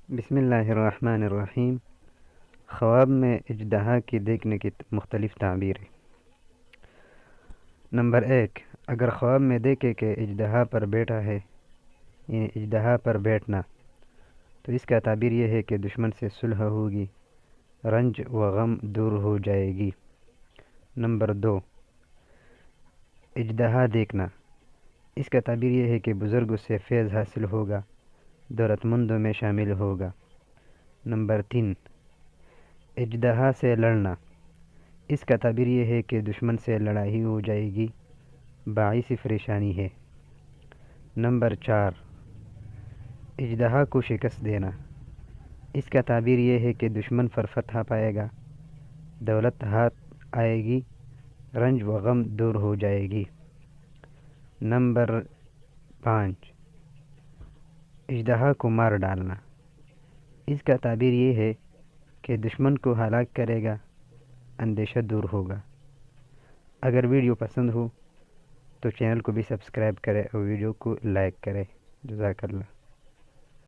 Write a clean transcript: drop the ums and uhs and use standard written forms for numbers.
بسم اللہ الرحمن الرحیم۔ خواب میں اژدہا کی دیکھنے کی مختلف تعبیریں۔ نمبر 1، اگر خواب میں دیکھے کہ اژدہا پر بیٹھا ہے، یعنی اژدہا پر بیٹھنا، تو اس کا تعبیر یہ ہے کہ دشمن سے صلح ہوگی، رنج و غم دور ہو جائے گی۔ نمبر 2، اژدہا دیکھنا، اس کا تعبیر یہ ہے کہ بزرگوں سے فیض حاصل ہوگا، دولت مندوں میں شامل ہوگا۔ نمبر 3، اژدہا سے لڑنا، اس کا تعبیر یہ ہے کہ دشمن سے لڑائی ہو جائے گی، باعث پریشانی ہے۔ نمبر 4، اژدہا کو شکست دینا، اس کا تعبیر یہ ہے کہ دشمن پر فتح پائے گا، دولت ہاتھ آئے گی، رنج و غم دور ہو جائے گی۔ نمبر 5، اژدہا کو مار ڈالنا، اس کا تعبیر یہ ہے کہ دشمن کو ہلاک کرے گا، اندیشہ دور ہوگا۔ اگر ویڈیو پسند ہو تو چینل کو بھی سبسکرائب کرے اور ویڈیو کو لائک کرے۔ جزاک اللہ۔